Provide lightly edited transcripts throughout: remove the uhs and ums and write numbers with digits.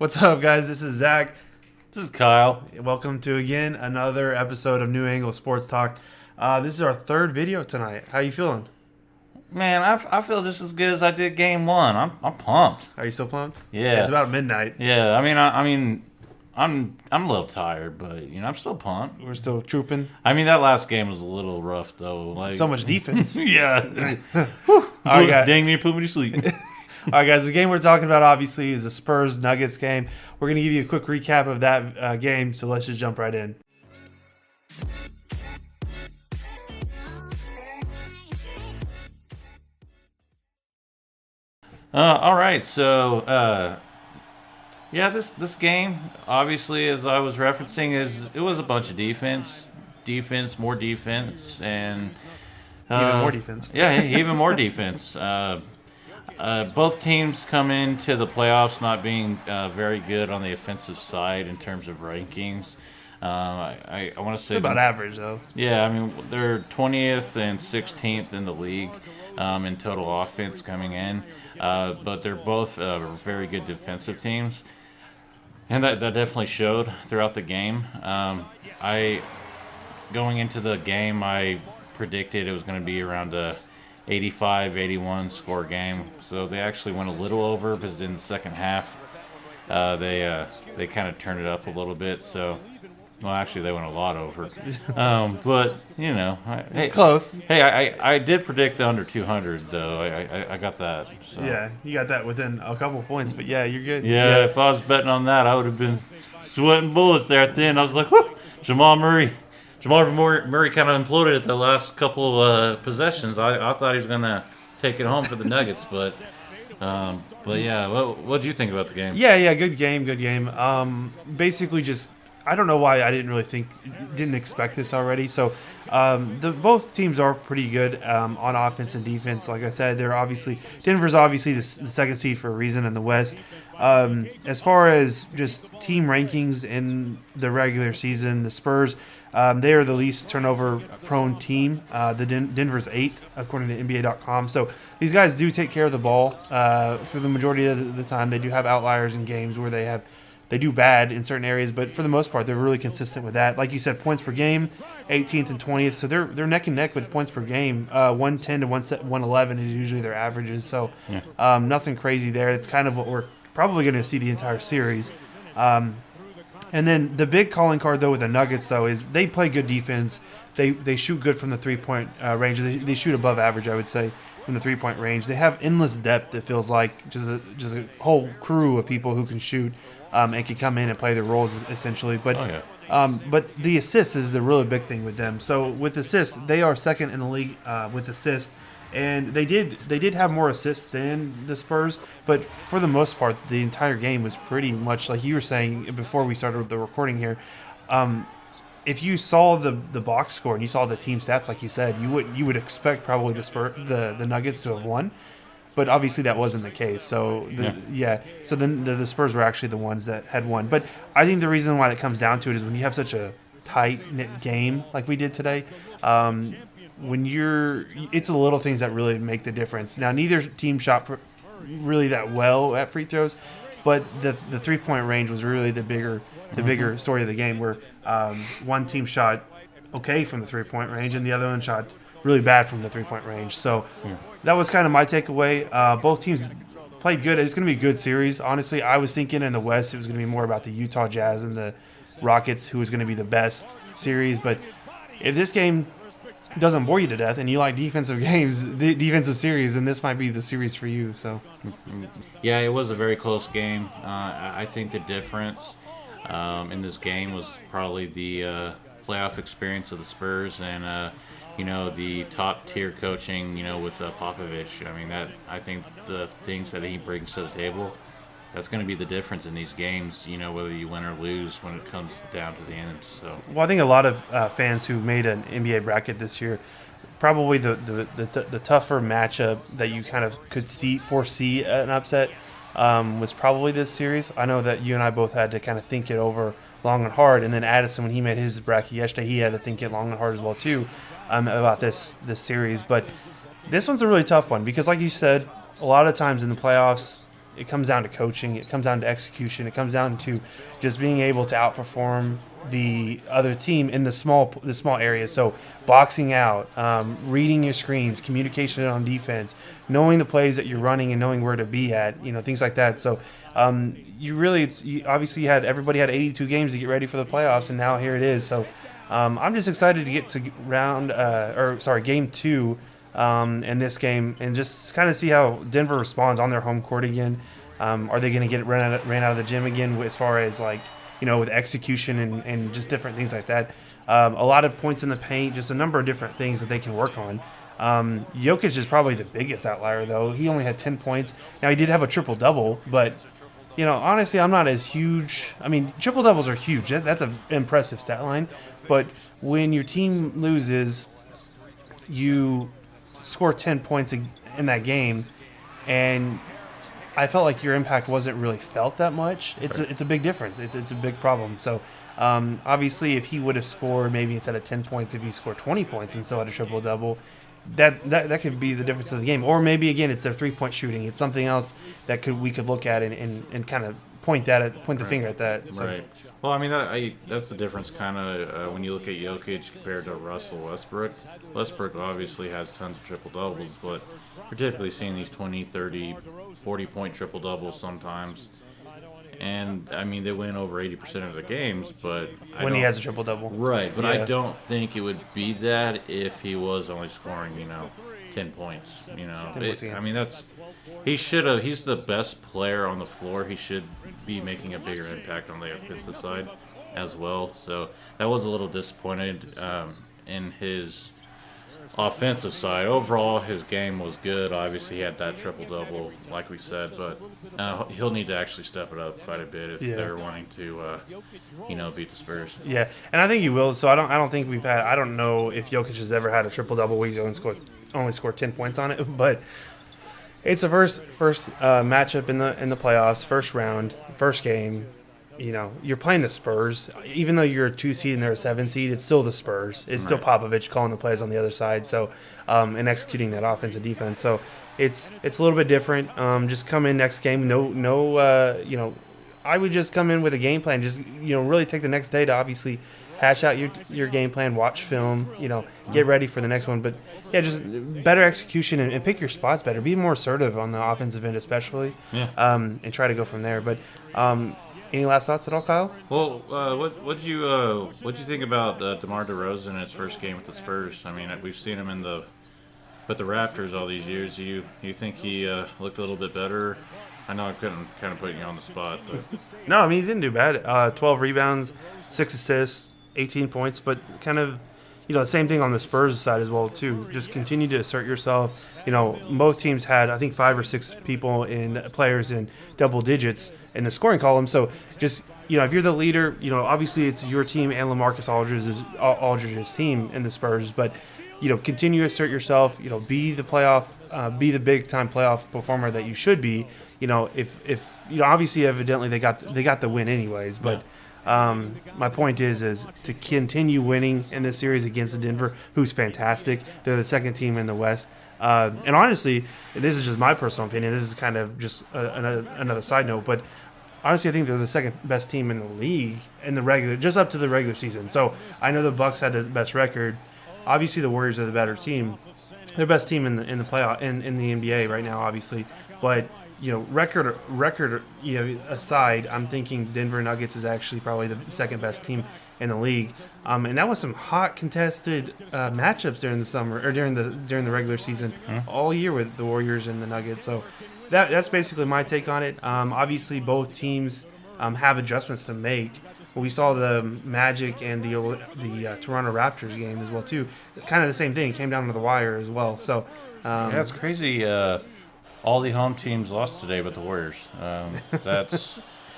What's up, guys? This is Zach. This is Kyle. Welcome to, again, another episode of New Angle Sports Talk. This is our third video tonight. How you feeling? Man, I feel just as good as I did game one. I'm pumped. Are you still pumped? Yeah. It's about midnight. Yeah, I'm a little tired, but I'm still pumped. We're still trooping. I mean, that last game was a little rough though. Like So much defense. yeah. All right, guys. Dang me, put me to sleep. All right, guys. The game we're talking about, obviously, is the Spurs-Nuggets game. We're going to give you a quick recap of that game, so let's just jump right in. All right, so this game, obviously, as I was referencing, it was a bunch of defense, more defense, and Even more defense. Yeah, even more defense. Both teams come into the playoffs not being very good on the offensive side in terms of rankings. I want to say About average, though. Yeah, I mean they're 20th and 16th in the league in total offense coming in, but they're both very good defensive teams, and that definitely showed throughout the game. Going into the game, I predicted it was going to be around a 85-81 score game. So they actually went a little over because in the second half they kind of turned it up a little bit. So, well, actually they went a lot over. But It's close. Hey, I did predict the under 200 though. I got that. So. Yeah, you got that within a couple points, but yeah, you're good. Yeah, if I was betting on that, I would have been sweating bullets there at the end. I was like, whoo, Jamal Murray kind of imploded at the last couple possessions. I thought he was going to take it home for the Nuggets, but yeah, what did you think about the game? Yeah, good game. Basically, just I don't know why I didn't expect this already. So, both teams are pretty good on offense and defense. Like I said, Denver's obviously the second seed for a reason in the West. As far as just team rankings in the regular season, the Spurs. They are the least turnover-prone team. Denver's 8th, according to NBA.com. So these guys do take care of the ball for the majority of the time. They do have outliers in games where they do bad in certain areas, but for the most part, they're really consistent with that. Like you said, points per game, 18th and 20th. So they're neck and neck with points per game. 110 to 111 is usually their averages. So nothing crazy there. It's kind of what we're probably going to see the entire series. And then the big calling card, though, with the Nuggets, though, is they play good defense. They shoot good from the three-point range. They shoot above average, I would say, from the three-point range. They have endless depth, it feels like, just a whole crew of people who can shoot and can come in and play their roles, essentially. But but the assists is the really big thing with them. So with assists, they are second in the league with assists. And they did have more assists than the Spurs, but for the most part, the entire game was pretty much like you were saying before we started the recording here. If you saw the box score and you saw the team stats, like you said, you would expect probably the Nuggets to have won, but obviously that wasn't the case. So so then the Spurs were actually the ones that had won. But I think the reason why that comes down to it is when you have such a tight knit game like we did today. It's the little things that really make the difference. Now, neither team shot really that well at free throws, but the 3-point range was really the bigger story of the game, where one team shot okay from the 3-point range and the other one shot really bad from the 3-point range. So that was kind of my takeaway. Both teams played good. It's going to be a good series. Honestly, I was thinking in the West it was going to be more about the Utah Jazz and the Rockets, who was going to be the best series. But if this game doesn't bore you to death and you like defensive games, the defensive series, then this might be the series for you. So yeah, it was a very close game. I think the difference in this game was probably the playoff experience of the Spurs and the top tier coaching with Popovich. I mean, I think the things that he brings to the table, that's going to be the difference in these games, whether you win or lose when it comes down to the end. So, well, I think a lot of fans who made an NBA bracket this year, probably the tougher matchup that you kind of could foresee an upset was probably this series. I know that you and I both had to kind of think it over long and hard, and then Addison, when he made his bracket yesterday, he had to think it long and hard as well too about this series. But this one's a really tough one because, like you said, a lot of times in the playoffs, it comes down to coaching. It comes down to execution. It comes down to just being able to outperform the other team in the small areas. So boxing out, reading your screens, communication on defense, knowing the plays that you're running and knowing where to be at, things like that. So you obviously everybody had 82 games to get ready for the playoffs, and now here it is. So I'm just excited to get to game 2 in this game and just kind of see how Denver responds on their home court again. Are they going to get ran out of the gym again as far as with execution and just different things like that? A lot of points in the paint, just a number of different things that they can work on. Jokic is probably the biggest outlier, though. He only had 10 points. Now, he did have a triple-double, but, honestly, I'm not as huge. I mean, triple-doubles are huge. That's an impressive stat line. But when your team loses, you score 10 points in that game, and I felt like your impact wasn't really felt that much. It's a big difference. It's a big problem. So obviously, if he would have scored maybe instead of 10 points, if he scored 20 points and still had a triple double, that could be the difference of the game. Or maybe again, it's their 3-point shooting. It's something else that we could look at and kind of point the finger at that. So. Right. Well, I mean, that's the difference kind of when you look at Jokic compared to Russell Westbrook. Westbrook obviously has tons of triple-doubles, but we're typically seeing these 20, 30, 40-point triple-doubles sometimes. And, I mean, they win over 80% of the games, but... When he has a triple-double. Right, but I don't think it would be that if he was only scoring, 10 points. I mean, he's the best player on the floor. He should be making a bigger impact on the offensive side as well. So that was a little disappointed in his offensive side. Overall, his game was good. Obviously, he had that triple-double, like we said, but he'll need to actually step it up quite a bit if they're wanting to, beat the Spurs. Yeah, and I think he will. So I don't think I don't know if Jokic has ever had a triple-double where he's only scored 10 points on it, but it's the first matchup in the playoffs, first round, first game. You're playing the Spurs. Even though you're a 2 seed and they're a 7 seed, it's still the Spurs. It's still Popovich calling the plays on the other side. So, and executing that offense and defense. So it's a little bit different. Just come in next game. I would just come in with a game plan. Just really take the next day to obviously hash out your game plan, watch film, get ready for the next one. But yeah, just better execution and pick your spots better. Be more assertive on the offensive end, especially. Yeah. And try to go from there. But. Any last thoughts at all, Kyle? Well, what'd you think about DeMar DeRozan in his first game with the Spurs? I mean, we've seen him with the Raptors all these years. Do you think he looked a little bit better? I know I couldn't kind of put you on the spot, but no, I mean he didn't do bad. 12 rebounds, 6 assists, 18 points, but kind of the same thing on the Spurs side as well too. Just continue to assert yourself. Both teams had I think 5 or 6 players in double digits in the scoring column. So just if you're the leader, obviously it's your team and LaMarcus Aldridge's team in the Spurs, but continue to assert yourself. Be the be the big time playoff performer that you should be. If obviously evidently they got the win anyways, but. My point is to continue winning in this series against the Denver, who's fantastic. They're the second team in the West. And honestly, this is just my personal opinion. This is kind of just another side note, but honestly, I think they're the second best team in the league just up to the regular season. So I know the Bucks had the best record. Obviously, the Warriors are the better team. They're the best team in the playoff in the NBA right now, obviously, but. Record aside, I'm thinking Denver Nuggets is actually probably the second best team in the league, and that was some hot contested matchups during the summer or during the regular season all year with the Warriors and the Nuggets. So that's basically my take on it. Obviously, both teams have adjustments to make. We saw the Magic and the Toronto Raptors game as well too. Kind of the same thing. It came down to the wire as well. So yeah, it's crazy. All the home teams lost today but the Warriors. That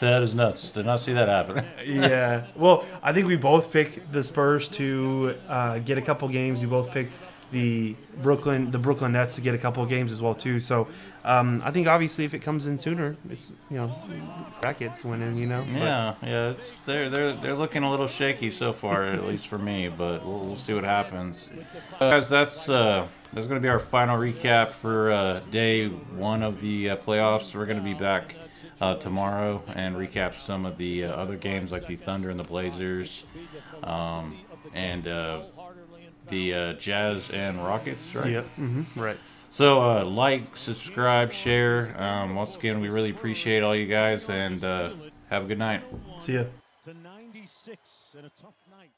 is nuts. Did not see that happen. Yeah. Well, I think we both picked the Spurs to get a couple games. We both picked the Brooklyn Nets to get a couple of games as well too. So I think obviously if it comes in sooner, it's Rackets winning. Yeah. They're looking a little shaky so far, at least for me. But we'll see what happens. Guys, that's going to be our final recap for day one of the playoffs. We're going to be back tomorrow and recap some of the other games like the Thunder and the Blazers, and the Jazz and Rockets, right? Yep. Right. So like, subscribe, share. Once again, we really appreciate all you guys, and have a good night. See ya. To 96 in a tough night.